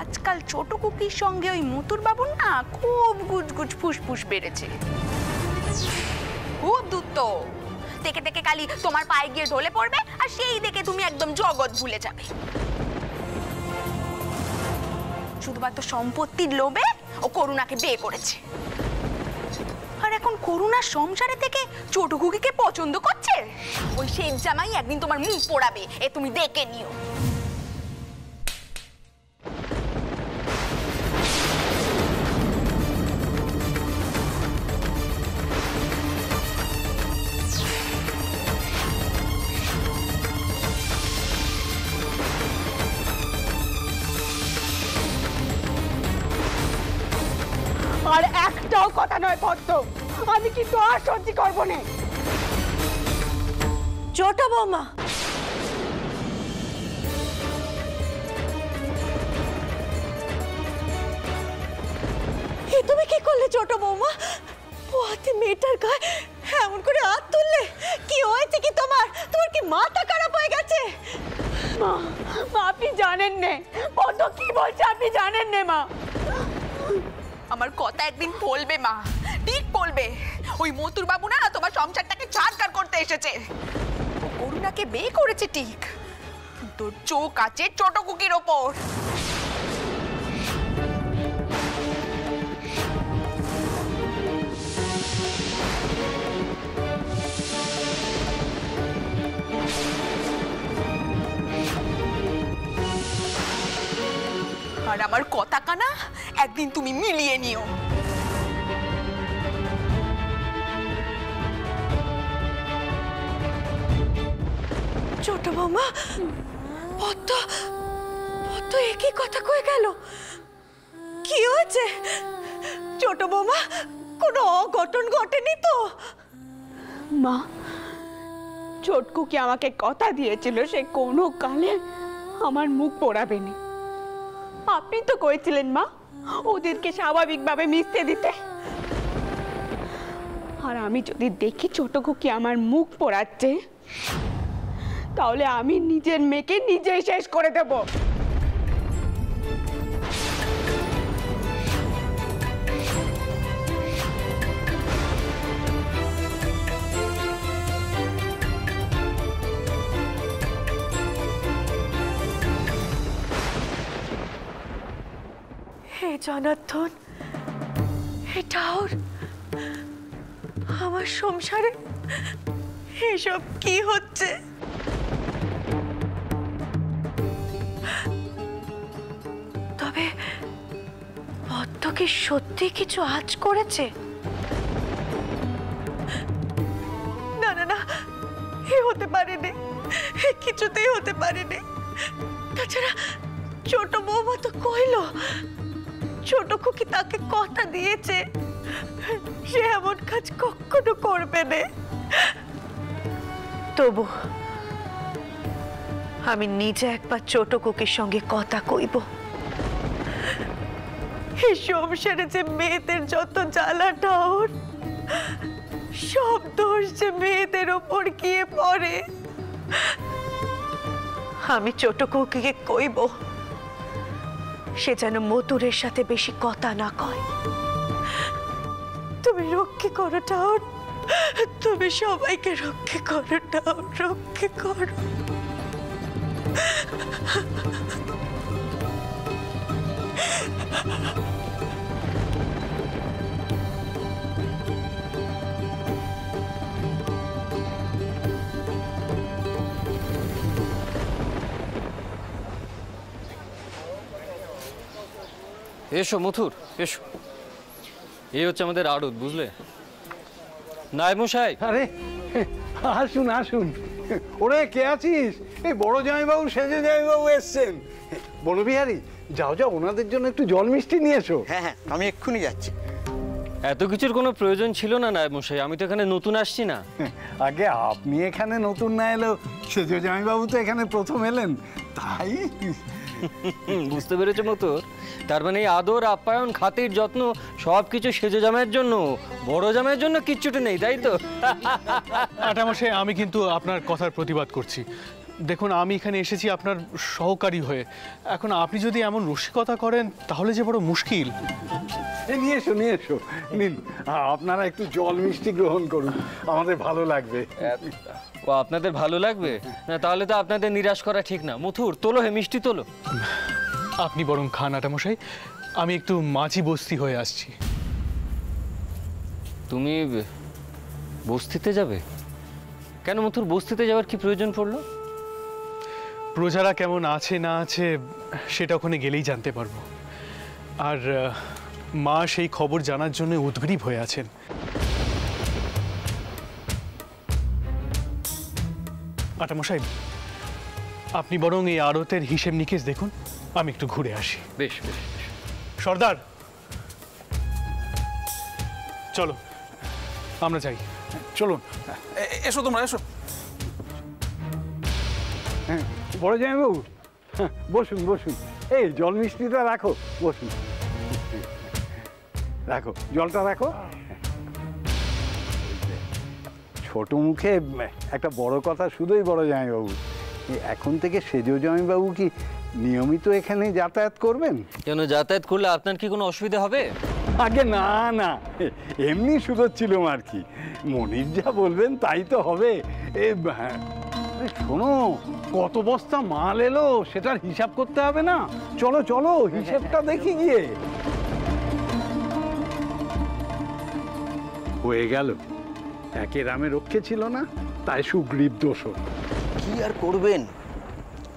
আজকাল ছোট কুকির সঙ্গে ওই মতুর বাবুর না খুব গুজগুজ ফুসফুস বেড়েছে, খুব দ্রুত। দেখে দেখে কালি তোমার পায়ে গিয়ে ঢলে পড়বে, আর সেই দেখে তুমি একদম জগৎ ভুলে যাবে। শুধুমাত্র সম্পত্তির লোভে ও করুণাকে বিয়ে করেছে, আর এখন করুণার সংসারে থেকে ছোট কুকিকে পছন্দ করছে। ওই সেই জামাই একদিন তোমার মুখ পোড়াবে, এ তুমি দেখে নিও। আর একটাও কথা নয় পদ্ম, আমি কিন্তু আর সহ্য করবো না। ছোট বৌমা, তুমি কি করলে ছোট বৌমা? পোয়াতি মেয়েটার গায়ে এমন করে হাত তুললে? কি হয়েছে কি তোমার? তোমার কি মাথা খারাপ হয়ে গেছে? মা, আপনি জানেন না পদ্ম কি বলছে, আপনি জানেন না মা। আমার কথা একদিন বলবে মা, ঠিক বলবে। ওই মতুর বাবু না তোমার সংসারটাকে ছাড়খাড় করতে এসেছে। ও করুণাকে বিয়ে করেছে ঠিক, তোর চোখ আছে ছোট কুকির ওপর। আর আমার কথা কানা একদিন তুমি মিলিয়ে নিও। ছোট বৌমা, পদ্ম পদ্ম একই কথা কয়ে গেল। কি হয়েছে ছোট বৌমা? কোনো অঘটন ঘটেনি তো? মা, ছোটকু কি আমাকে কথা দিয়েছিল সে কোনো কালে আমার মুখ পোড়াবে না। আপনি তো কইছিলেন মা ওদেরকে স্বাভাবিকভাবে মিশতে দিতে। আর আমি যদি দেখি ছোট কুকি আমার মুখ পোড়াচ্ছে, তাহলে আমি নিজের মেয়েকে নিজেই শেষ করে দেব। হে জনার্দন, এটা ওর আমার সংসারে এসব কি হচ্ছে? তবে পদ্ম কি সত্যি কিছু আজ করেছে? না না না, এ হতে পারেনি, কিছুতেই হতে পারেনি। তাছাড়া ছোট বৌমা তো কইলো ছোট কুকি তাকে কথা দিয়েছে সে এমন কাজ কখনো করবে না। তবু আমি নিজে একবার ছোট কুকির সঙ্গে কথা কইব। এই সংসারে যে মেয়েদের যত জ্বালাটা ওর, সব দোষ যে মেয়েদের ওপর গিয়ে পড়ে। আমি ছোট কুকিকে কইব সে যেন মতুরের সাথে বেশি কথা না কয়। তুমি রক্ষে করো ঠাউর, তুমি সবাইকে রক্ষে করো ঠাউর, রক্ষে করো। এসো মথুর, এসো। এই হচ্ছে আমাদের আড়ত, বুঝলে নায়েব মশাই। আরে আসুন আসুন। ওরে কে আছিস? এই বড় জামাইবাবু, সেজে জামাইবাবু এসছেন। বনবিহারী, যাও যাও ওনাদের জন্য একটু জল মিষ্টি নিয়ে এসো। হ্যাঁ হ্যাঁ, আমি এক্ষুনি যাচ্ছি। এত কিছুর কোনো প্রয়োজন ছিল না নায়েব মশাই, আমি তো এখানে নতুন আসছি না। আগে আপনি এখানে নতুন না এলেও সেজে জামাইবাবু তো এখানে প্রথম এলেন, তাই। বুঝতে পেরেছো মথুর? তার মানে এই আদর, আপ্যায়ন, খাতির, যত্ন সবকিছু সেজে জামাইয়ের জন্য, বড় জামাইয়ের জন্য কিচ্ছুটি নেই, তাই তো? আটামশাই, আমি কিন্তু আপনার কথার প্রতিবাদ করছি। দেখুন, আমি এখানে এসেছি আপনার সহকারী হয়ে। এখন আপনি যদি এমন রসিকতা করেন তাহলে যে বড় মুশকিল। নিয়ে এসো নিয়ে এসো, নিন আপনারা একটু জল মিষ্টি গ্রহণ করুন, আমাদের ভালো লাগবে। ও আপনাদের ভালো লাগবে না? তাহলে তো আপনাদের নিরাশ করা ঠিক না। মথুর, তোলো হে মিষ্টি তোলো। আপনি বরং খান আটামশাই, আমি একটু মাঝি বস্তি হয়ে আসছি। তুমি বস্তিতে যাবে কেন মথুর? বস্তিতে যাওয়ার কি প্রয়োজন পড়লো? প্রজারা কেমন আছে না আছে সেটা ওখানে গেলেই জানতে পারবো। আর মা সেই খবর জানার জন্য উদ্গ্রীব হয়ে আছেন। আটামশাই, আপনি বরং এই আড়তের হিসেব নিকেশ দেখুন, আমি একটু ঘুরে আসি। বেশ বেশ। সর্দার, চলো আমরা যাই। চলুন, এসো তোমরা এসো। হ্যাঁ বড় জামাইবাবু, বসুন বসুন, এই জল মিষ্টিটা রাখো, বসুন, রাখো জলটা রাখো। ছোট মুখে একটা বড় কথা শুধুই বড় জামাইবাবু, এখন থেকে সেজ জামাইবাবু কি নিয়মিত এখানে যাতায়াত করবেন? কেন, যাতায়াত করলে আপনার কি কোনো অসুবিধা হবে? আগে না না, এমনি শুধোচ্ছিলাম আর কি, মনির যা বলবেন তাই তো হবে। শোনো, কত বস্তা মাল এলো সেটার হিসাব করতে হবে না? চলো চলো, হিসেবটা দেখি গিয়ে। হয়ে গেল, একে রামে রক্ষে ছিল না, তাই সুগ্রীব দোষ। কি আর করবেন,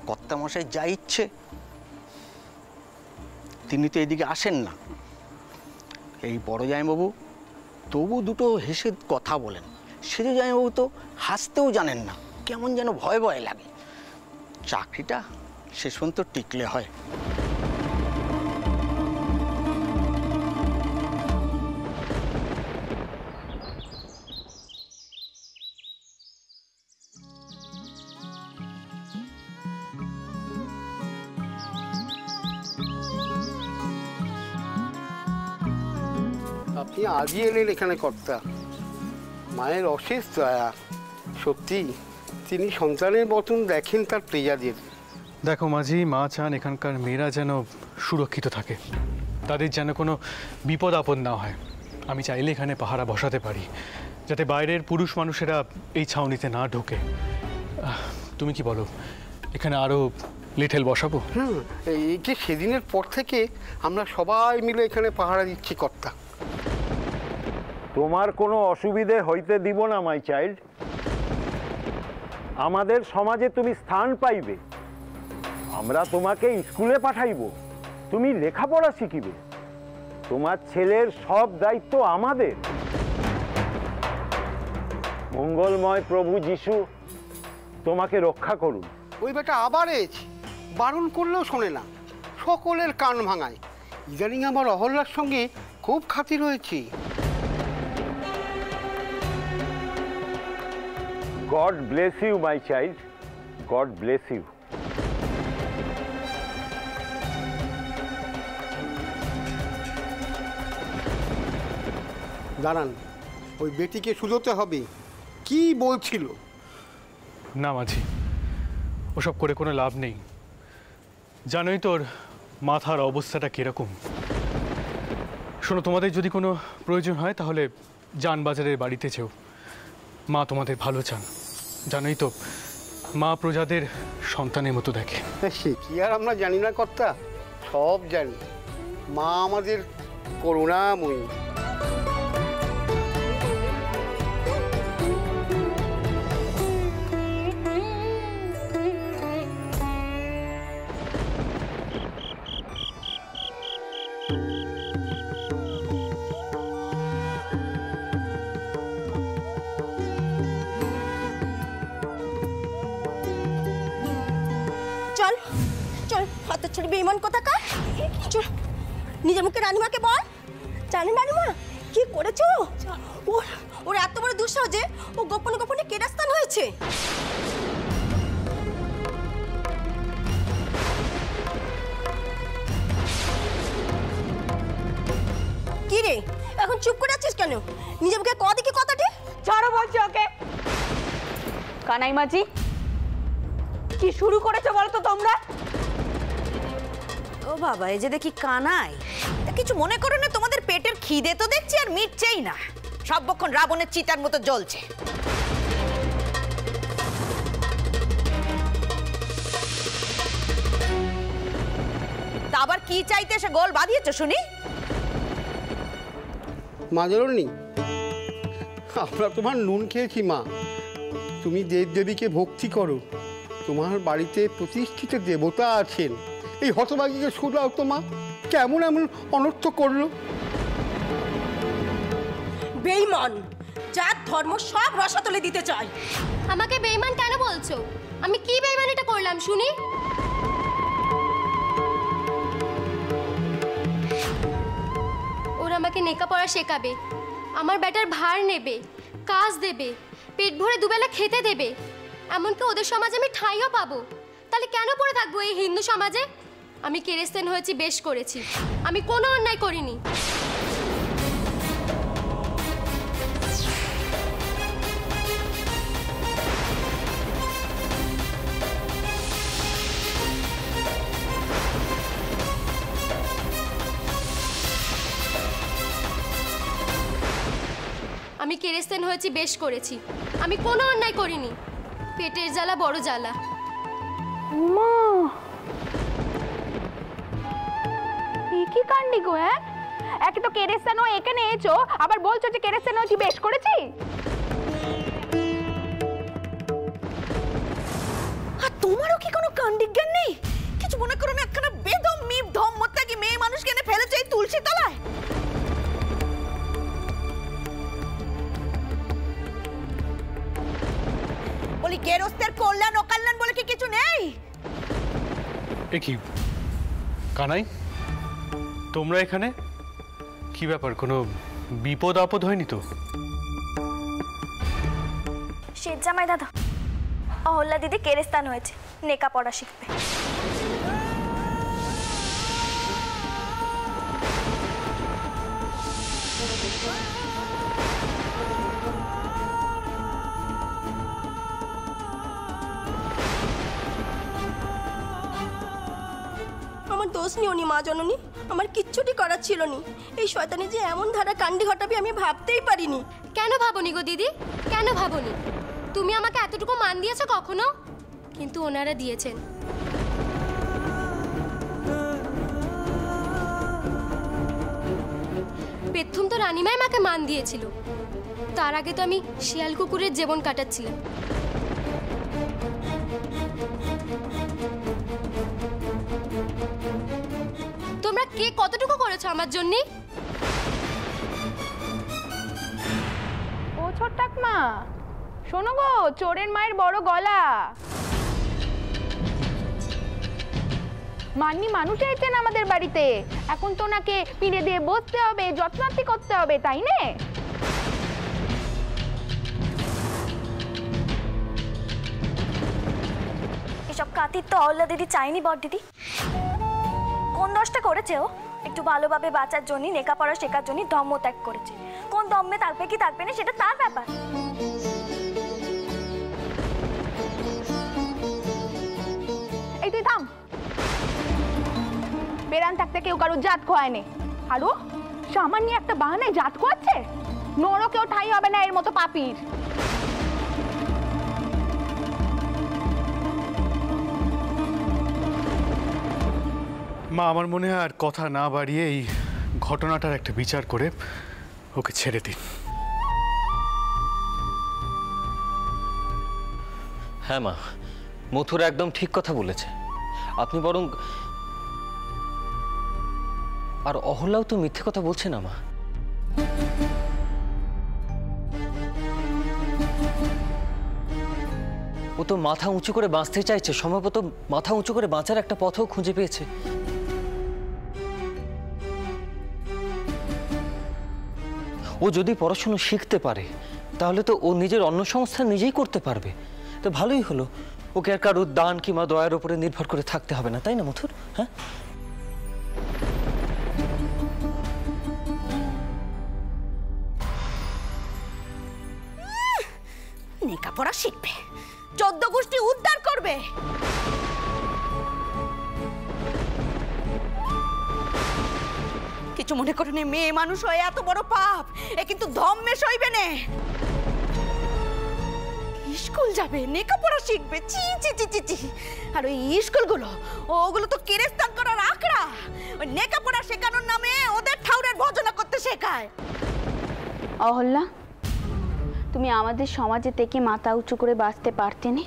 কর্তামশাই যা ইচ্ছে, তিনি তো এদিকে আসেন না। এই বড় জামাইবাবু তবু দুটো হেসে কথা বলেন, সেজ জামাইবাবু তো হাসতেও জানেন না, কেমন যেন ভয় ভয় লাগে। চাকরিটা শেষ পর্যন্ত টিকলে হয়। আপনি আজই এলেন এখানে কর্তা, মায়ের অশেষ দয়া। সত্যি তিনি সন্তানের মতন দেখেন তার প্রজাদের। দেখো মাঝি, মা চান এখানকার মেয়েরা যেন সুরক্ষিত থাকে, তাদের যেন কোনো বিপদ আপদ না হয়। আমি চাইলে এখানে পাহারা বসাতে পারি, যাতে বাইরের পুরুষ মানুষেরা এই ছাউনিতে না ঢোকে। তুমি কি বলো, এখানে আরও লিটেল বসাবো? এই যে সেদিনের পর থেকে আমরা সবাই মিলে এখানে পাহারা দিচ্ছি কর্তা। তোমার কোনো অসুবিধে হইতে দিব না মাই চাইল্ড। আমাদের সমাজে তুমি স্থান পাইবে, আমরা তোমাকে স্কুলে পাঠাইব, তুমি লেখাপড়া শিখিবে, তোমার ছেলের সব দায়িত্ব আমাদের। মঙ্গলময় প্রভু যিশু তোমাকে রক্ষা করুন। ওই বেটা আবার এসে বারণ করলেও শোনে না, সকলের কান ভাঙায়। ইদানিং আমার অহল্যার সঙ্গে খুব খাতির হয়েছে। God bless you, my child. God bless you. দাঁড়ান, ওই বেটিকে শুধোতে হবে। কি বলছিল? না মাঝি, ওসব করে কোনো লাভ নেই। জানোই তোর মাথার অবস্থাটা কীরকম। শোনো, তোমাদের যদি কোনো প্রয়োজন হয় তাহলে জানবাজারের বাড়িতে যেও, মা তোমাদের ভালো চান। জানোই তো, মা প্রজাদের সন্তানের মতো দেখে। সে কি আর আমরা জানি না কর্তা, সব জানি। মা আমাদের করুণাময়ী। চল চল, হাতে ছেড়ে বেইমান কোথাকার। চল, নিজের মুখে রানীমাকে বল। জানেন রানীমা কি করেছো? ওর এত বড় দুঃসাহস যে ও গোপনে গোপনে কেরাস্তান হয়েছে। কি রে, এখন চুপ করে আছিস কেন? নিজের মুখে কদি কি কথাটি? ছাড়ো বলছি ওকে। কানাই মাঝি, কি শুরু করেছো বলো তো তোমরা? ও বাবা, এই যে দেখি কানাই, তা কিছু মনে করো না, তোমাদের পেটের খিদে তো দেখছি আর মিটছেই না, সর্বক্ষণ রাবণের চিতার মতো জ্বলছে। তা আবার কি চাইতে এসে গোল বাঁধিয়েছো শুনি? মা জননী, আমরা তোমার নুন খেয়েছি মা। তুমি দেবদেবীকে ভক্তি করো, তোমার বাড়িতে প্রতিষ্ঠিত দেবতা আছেন। এই হতভাগীকে শুধাও তো মা, কেমন এমন অনর্থ করলো। বেঈমান, যার ধর্ম সব রসাতলে দিতে চায়। আমাকে বেঈমান কেন বলছো? আমি কি বেঈমানিটা করলাম শুনি? ওরা আমাকে লেখাপড়া শেখাবে, আমার বেটার ভার নেবে, কাজ দেবে, পেট ভরে দুবেলা খেতে দেবে, এমনকি ওদের সমাজে আমি ঠাঁইও পাবো। তাহলে কেন পড়ে থাকবো এই হিন্দু সমাজে? আমি কেরেস্তান হয়েছি, বেশ করেছি, আমি কোনো অন্যায় করিনি। আমি কেরেস্তান হয়েছি, বেশ করেছি, আমি কোনো অন্যায় করিনি। পেটের জ্বালা বড় জ্বালা। উমা, কি কাণ্ডি গো! একে তো কেরেস্তান এখানে এসো, আবার বলছো যে কেরেস্তান হয়েছি, বেশ করেছি। আর তোমারও কি কোনো কাণ্ডিজ্ঞান নেই? কিছু মনে করো না, একখানা বেদম মিপ ধম্মত্যাগী মেয়ে মানুষকে এনে ফেলেছে এই তুলসী তলায়। বলি গেরস্তের কল্যাণ অকল্যাণ বলে কি কিছু নেই? এ কি কানাই, তোমরা এখানে? কি ব্যাপার, কোনো বিপদ আপদ হয়নি তো? শেঠ জামাই দাদা, অহল্যা দিদি কেরেস্তান হয়েছে, লেখাপড়া শিখবে। আমার দোষ নিওনি মা জননী, আমার কিচ্ছুটি করার ছিল নি। এই শয়তানি যে এমন ধারা কাণ্ডি ঘটাবে আমি ভাবতেই পারিনি। কেন ভাবনি গো দিদি, কেন ভাবনি? তুমি আমাকে এতটুকু মান দিয়েছো কখনো? কিন্তু ওনারা দিয়েছেন। প্রথম তো রানীমাই আমাকে মান দিয়েছিল, তার আগে তো আমি শিয়াল কুকুরের জীবন কাটাচ্ছিলাম। তোমরা কে কতটুকু করেছো আমার জন্য? ও ছোট্টাকমা, শোনো গো, চোরের মায়ের বড় গলা। মান্নি মানুষ এসেছেন আমাদের বাড়িতে, এখন তো ওনাকে পিড়ে দিয়ে বসতে হবে, যত্নার্থী করতে হবে, তাই না? এসব কাতির তো অহল্যা দিদি চাইনি বড় দিদি। কোন দশটা করেছে ও? একটু ভালোভাবে বাঁচার জন্য, লেখাপড়া শেখার জন্য ধর্ম ত্যাগ করেছে। কোন ধর্মে থাকবে কি থাকবে না সেটা তার ব্যাপার। এই তুই থাম, বেরান থাকতে কেউ কারো জাত খোয়ায় নে। আরো সামান্য একটা বাহানায় জাত খোয়াচ্ছে, নরকেও ঠাই হবে না এর মতো পাপির। মা, আমার মনে হয় আর কথা না বাড়িয়ে এই ঘটনাটার একটা বিচার করে ওকে ছেড়ে দিন। হ্যাঁ মা, মথুরা একদম ঠিক কথা বলেছে। আপনি বরং, আর অহল্যাও তো মিথ্যে কথা বলছে না মা। ও তো মাথা উঁচু করে বাঁচতে চাইছে, সম্ভবত মাথা উঁচু করে বাঁচার একটা পথও খুঁজে পেয়েছে। ও যদি পড়াশুনো শিখতে পারে তাহলে তো ও নিজের অন্নসংস্থান নিজেই করতে পারবে। তো ভালোই হলো, ওকে আর কারোর দান কিংবা দয়ার উপরে নির্ভর করে থাকতে হবে না, তাই না মথুর? হ্যাঁ, লেখাপড়া শিখবে, 14 গোষ্ঠী উদ্ধার করবে, কিছু মনে করে নে, মেয়ে মানুষ হয়ে এত বড় পাপ এ কিন্তু ধম্মে সইবে নে। স্কুল যাবে, লেখাপড়া শিখবে, চি চি চি চি চি। আর ওই স্কুলগুলো, ওগুলো তো কেরেস্তান করার আখড়া। ওই লেখাপড়া শেখানোর নামে ওদের ঠাউরের ভজনা করতে শেখায়। অহল্যা, তুমি আমাদের সমাজে থেকে মাথা উঁচু করে বাঁচতে পারতে না?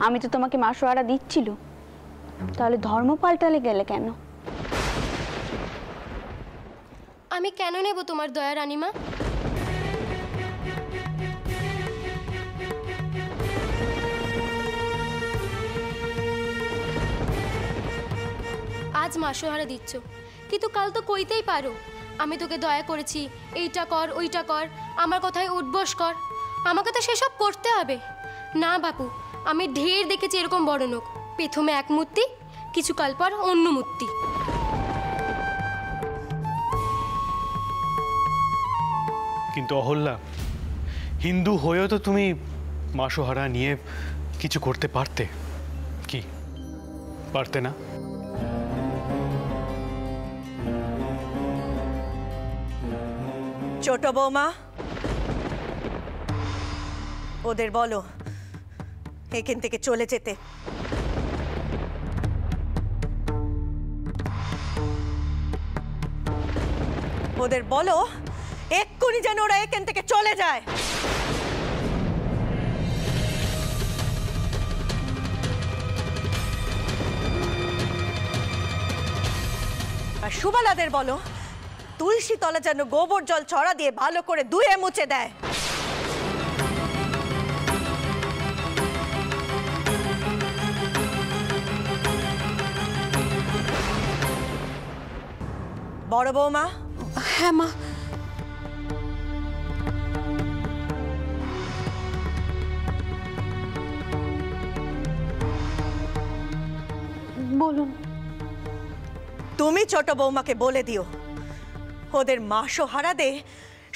আমি তো তোমাকে মাসোহারা দিচ্ছিল, তাহলে ধর্ম পাল্টালে গেলে কেন? আমি কেন নেব তোমার দয়া রানীমা? আজ মাসোহারা দিচ্ছ, কিন্তু কাল তো কইতেই পারো আমি তোকে দয়া করেছি, এইটা কর ওইটা কর, আমার কথায় উঠবস কর। আমাকে তো সেসব করতে হবে না বাপু। আমি ঢের দেখেছি এরকম বড় লোক, প্রথমে এক মূর্তি, কিছু কাল পর অন্য মূর্তি। কিন্তু অহল্যা, হিন্দু হয়েও তো তুমি মাসোহারা নিয়ে কিছু করতে পারতে, কি পারতে না? ছোট বৌমা, ওদের বলো এখান থেকে চলে যেতে। ওদের বলো এক্ষুনি যেন ওরা এখান থেকে চলে যায়। আর সুবালাদের বলো তুলসী তলা যেন গোবর জল ছড়া দিয়ে ভালো করে ধুয়ে মুছে দেয়। বড় বৌমা। হ্যাঁ মা। বলুন। তুমি ছোট বৌমাকে বলে দিও ওদের মাসোহারা দে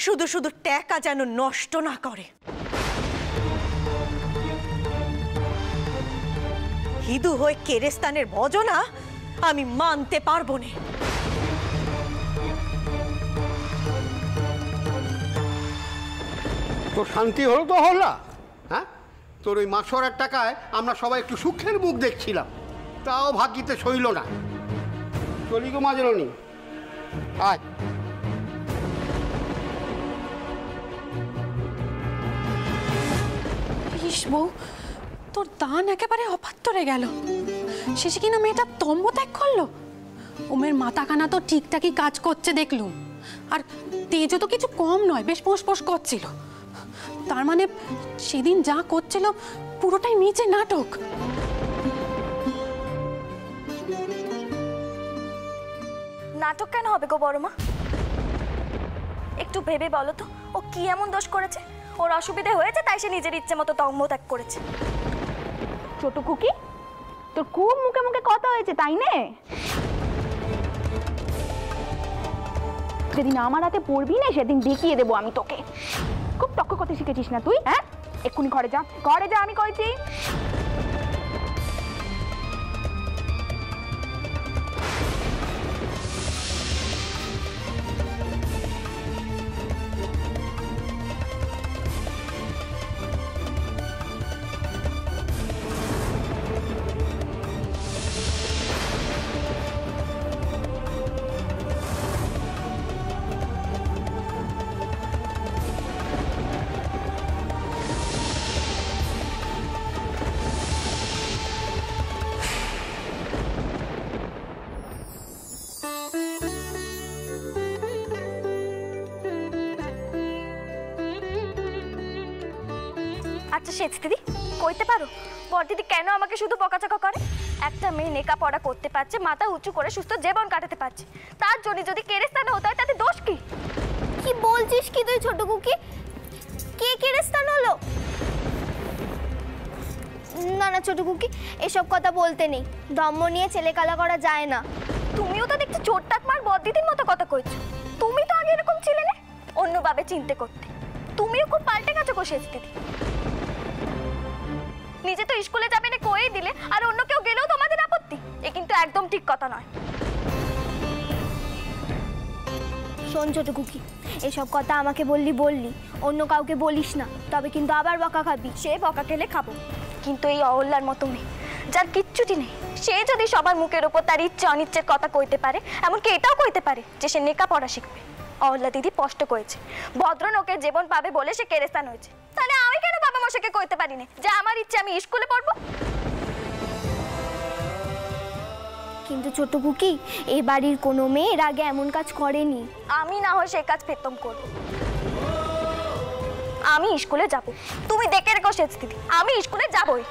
শুধু শুধু টাকা যেন নষ্ট না করে। হিন্দু হয়ে কেরেস্তানের ভজনা আমি মানতে পারবো না। তোর শান্তি হলো তো হল্লা? হ্যাঁ, তোর ওই মাসোহারার টাকায় আমরা সবাই একটু সুখের মুখ দেখছিলাম, তাও ভাগ্যিতে সইল না। চলি গো মাজরনি, আয়। ইস বউ, তোর দান একেবারে অপাত্তরে গেল। শেষে কিনা মেয়েটা তম্ব ত্যাগ করলো। ওমের মাথাখানা তো ঠিকঠাকই কাজ করছে দেখলুম, আর তেজও তো কিছু কম নয়, বেশ পোষ করছিল। তার মানে সেদিন যা করছিল পুরোটাই নিচে নাটক। নাটক কেন হবে গো বড়মা? একটু ভেবে বলো তো, ও কি এমন দোষ করেছে? ওর অসুবিধা হয়েছে তাই সে নিজের ইচ্ছে মতো ত্যাগ করেছে। ছোট কুকি, তোর খুব মুখে মুখে কথা হয়েছে তাই নে? যেদিন আমার হাতে পড়বি না সেদিন দেখিয়ে দেবো আমি তোকে। খুব তক্ক কথা শিখেছিস না তুই? হ্যাঁ, এক্ষুনি ঘরে যা, ঘরে যা আমি কইছি। আচ্ছা সেচ দিদি, কইতে পারো বড় দিদি কেন আমাকে শুধু বকাচকা করে? একটা মেয়ে লেখাপড়া করতে পারছে, মাথা উঁচু করে সুস্থ জীবন কাটাতে পারছে, তার জন্য যদি কেরেস্তানে হতে হয় তাতে দোষ কি? কি বলছিস কি তুই ছোট কুকি? কে কেরেস্তান হলো? না না ছোট কুকি, এসব কথা বলতে নেই। ধম্ম নিয়ে ছেলে কালা করা যায় না। তুমিও তো দেখছি চোটটাক মার বড় দিদির মতো কথা কইছো। তুমি তো আগে এরকম ছিলে না, অন্যভাবে চিনতে করতে। তুমিও খুব পাল্টে গেছো গো সেচ দিদি। নিজে তো স্কুলে যাবে না কই দিলে, আর অন্য কেউ গেলেও তোমাদের আপত্তি। এ কিন্তু একদম ঠিক কথা নয়। শোন ছোট কুকি, এসব কথা আমাকে বললি বললি, অন্য কাউকে বলিস না, তবে কিন্তু আবার বকা খাবি। সে বকা খেলে খাবো, কিন্তু এই অহল্যার মতো মেয়ে যার কিচ্ছুটি নেই, সে যদি সবার মুখের ওপর তার ইচ্ছে অনিচ্ছের কথা কইতে পারে, এমনকি এটাও কইতে পারে যে সে লেখাপড়া শিখবে। অহল্যা দিদি স্পষ্ট করেছে ভদ্রলোকের জীবন পাবে বলে সে কেরেস্তান হয়েছে। তাহলে আমি কেন বাবা মশাইকে কইতে পারি না যে আমার ইচ্ছে আমি স্কুলে পড়বো? কিন্তু ছোট কুকি, এই বাড়ির কোনো মেয়ে এর আগে এমন কাজ করেনি। আমি না হয় সেই কাজ প্রথম করব। আমি স্কুলে যাব, তুমি দেখে রেখো সেচ দিদি, আমি স্কুলে যাবই।